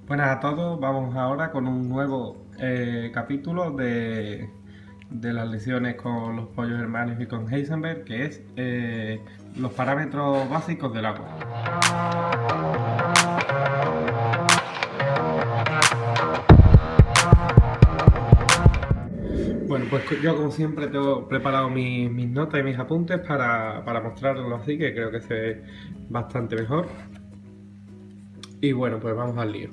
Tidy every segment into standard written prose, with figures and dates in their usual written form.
Buenas a todos, vamos ahora con un nuevo capítulo de las lecciones con los pollos hermanos y con Heisenberg, que es los parámetros básicos del agua. Bueno, pues yo como siempre tengo preparado mis notas y mis apuntes para mostrarlo así, que creo que se ve bastante mejor. Y bueno, pues vamos al lío.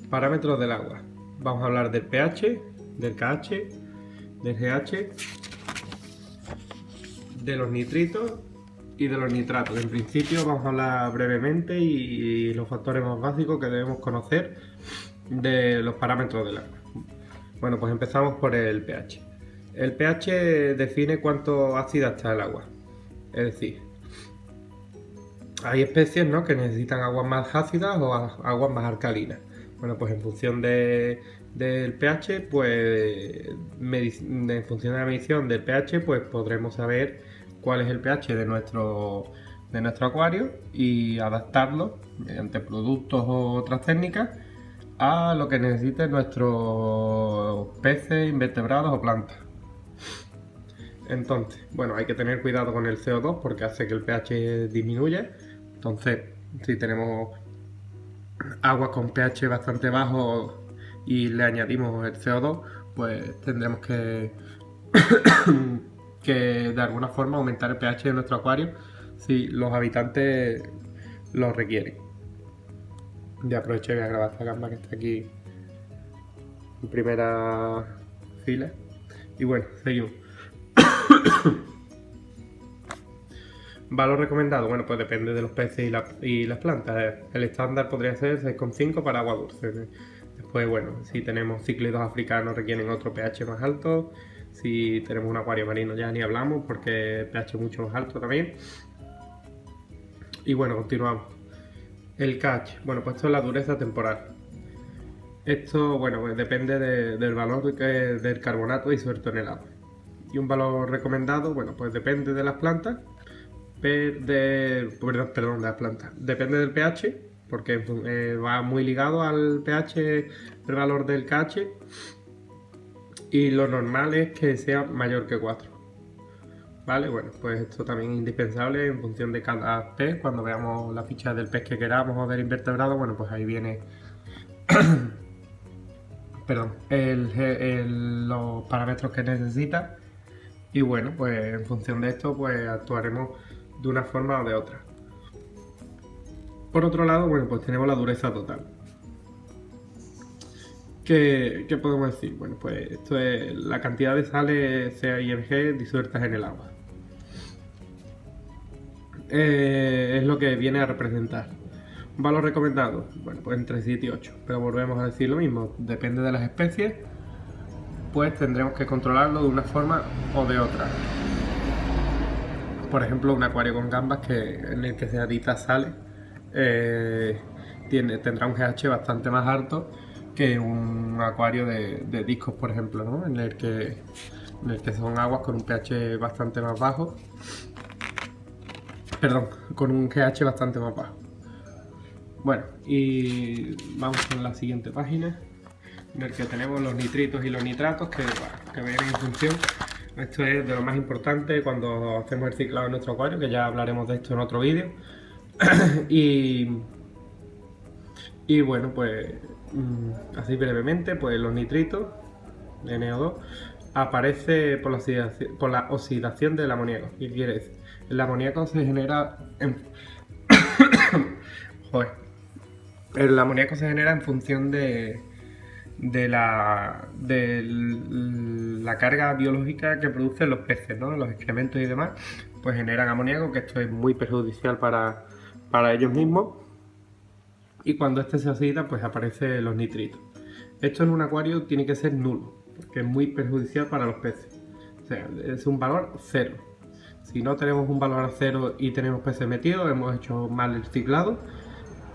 Parámetros del agua. Vamos a hablar del pH, del KH, del GH, de los nitritos y de los nitratos. En principio vamos a hablar brevemente y los factores más básicos que debemos conocer de los parámetros del agua. Bueno, pues empezamos por el pH. El pH define cuánto ácida está el agua. Es decir, hay especies, ¿no?, que necesitan aguas más ácidas o aguas más alcalinas. Bueno, pues en función del pH, pues en función de la medición del pH, pues podremos saber cuál es el pH de nuestro acuario y adaptarlo mediante productos o otras técnicas a lo que necesiten nuestros peces, invertebrados o plantas. Entonces, bueno, hay que tener cuidado con el CO2 porque hace que el pH disminuya. Entonces, si tenemos aguas con pH bastante bajo y le añadimos el CO2, pues tendremos que de alguna forma aumentar el pH de nuestro acuario si los habitantes lo requieren. Ya aproveché y voy a grabar esta gamba que está aquí en primera fila. Y bueno, seguimos. Valor recomendado, bueno, pues depende de los peces y las plantas. El estándar podría ser 6,5 para agua dulce. Después, bueno, si tenemos cíclidos africanos requieren otro pH más alto. Si tenemos un acuario marino ya ni hablamos porque el pH es mucho más alto también. Y bueno, continuamos. El KH, bueno, pues esto es la dureza temporal. Esto, bueno, pues depende del valor del carbonato disuelto en el agua. Y un valor recomendado, bueno, pues depende de las plantas, perdón, de las plantas. Depende del pH, porque va muy ligado al pH, el valor del KH, y lo normal es que sea mayor que 4. Vale, bueno, pues esto también es indispensable en función de cada pez. Cuando veamos la ficha del pez que queramos o del invertebrado, bueno, pues ahí viene perdón, los parámetros que necesita. Y bueno, pues en función de esto, pues actuaremos de una forma o de otra. Por otro lado, bueno, pues tenemos la dureza total. ¿Qué podemos decir? Bueno, pues esto es la cantidad de sales CaIMG disueltas en el agua. Es lo que viene a representar. Un valor recomendado, bueno, pues entre 7 y 8. Pero volvemos a decir lo mismo, depende de las especies, pues tendremos que controlarlo de una forma o de otra. Por ejemplo, un acuario con gambas en el que se adita sales tendrá un pH bastante más alto que un acuario de discos, por ejemplo, ¿no?, en el que son aguas con un pH bastante más bajo. Perdón, con un pH bastante más bajo. Bueno, y vamos con la siguiente página, en el que tenemos los nitritos y los nitratos que vienen en función. Esto es de lo más importante cuando hacemos el ciclado en nuestro acuario, que ya hablaremos de esto en otro vídeo. y bueno, pues así brevemente, pues los nitritos, NO2, aparece por la oxidación del amoníaco. ¿Qué quiere decir? El amoníaco se genera Joder. El amoníaco se genera en función de la carga biológica que producen los peces, ¿no? Los excrementos y demás, pues generan amoníaco, que esto es muy perjudicial para ellos mismos. Y cuando este se oxida, pues aparecen los nitritos. Esto en un acuario tiene que ser nulo, porque es muy perjudicial para los peces. O sea, es un valor 0. Si no tenemos un valor a 0 y tenemos peces metidos, hemos hecho mal el ciclado.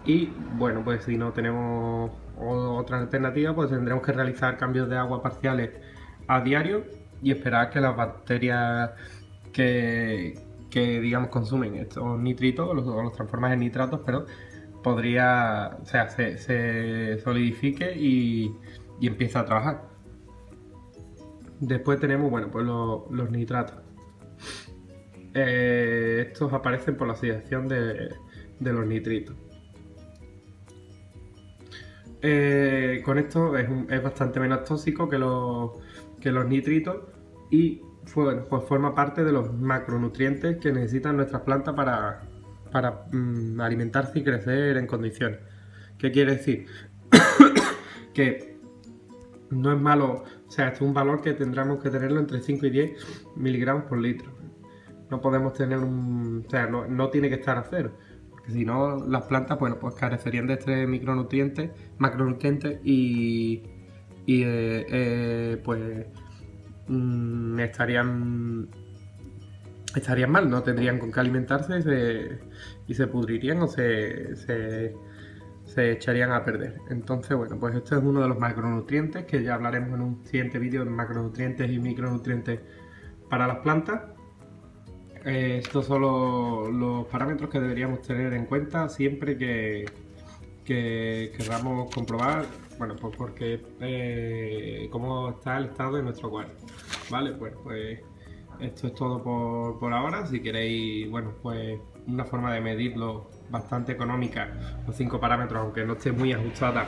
Y bueno, pues si no tenemos otra alternativa, pues tendremos que realizar cambios de agua parciales a diario y esperar que las bacterias que digamos consumen estos nitritos o los transforman en nitratos, pero podría, o sea, se solidifique y empiece a trabajar. Después tenemos, bueno, pues los nitratos. Estos aparecen por la oxidación de los nitritos. Con esto es bastante menos tóxico que los nitritos y pues forma parte de los macronutrientes que necesitan nuestras plantas para alimentarse y crecer en condiciones. ¿Qué quiere decir? Que no es malo, o sea, esto es un valor que tendremos que tenerlo entre 5 y 10 miligramos por litro. No podemos tener o sea, no tiene que estar a cero, porque si no las plantas, bueno, pues carecerían de este macronutrientes y pues estarían mal, no tendrían con qué alimentarse y se pudrirían o se echarían a perder. Entonces, bueno, pues esto es uno de los macronutrientes que ya hablaremos en un siguiente vídeo de macronutrientes y micronutrientes para las plantas. Estos son los parámetros que deberíamos tener en cuenta siempre que queramos comprobar, bueno, pues porque cómo está el estado de nuestro acuario. Vale, pues esto es todo por ahora. Si queréis, bueno, pues una forma de medirlo bastante económica, los 5 parámetros, aunque no esté muy ajustada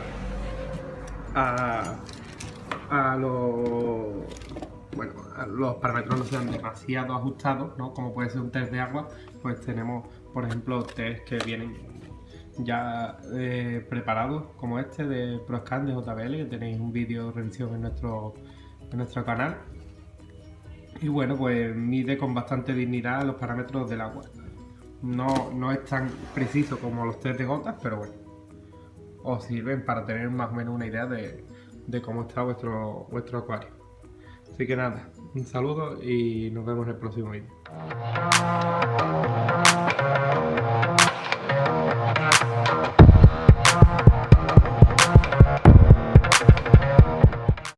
a los parámetros no sean demasiado ajustados, ¿no? Como puede ser un test de agua, pues tenemos, por ejemplo, test que vienen ya preparados, como este de ProScan de JBL, que tenéis un vídeo de revisión en nuestro canal. Y bueno, pues mide con bastante dignidad los parámetros del agua. No es tan preciso como los test de gotas, pero bueno, os sirven para tener más o menos una idea de cómo está vuestro acuario. Así que nada, un saludo y nos vemos en el próximo vídeo.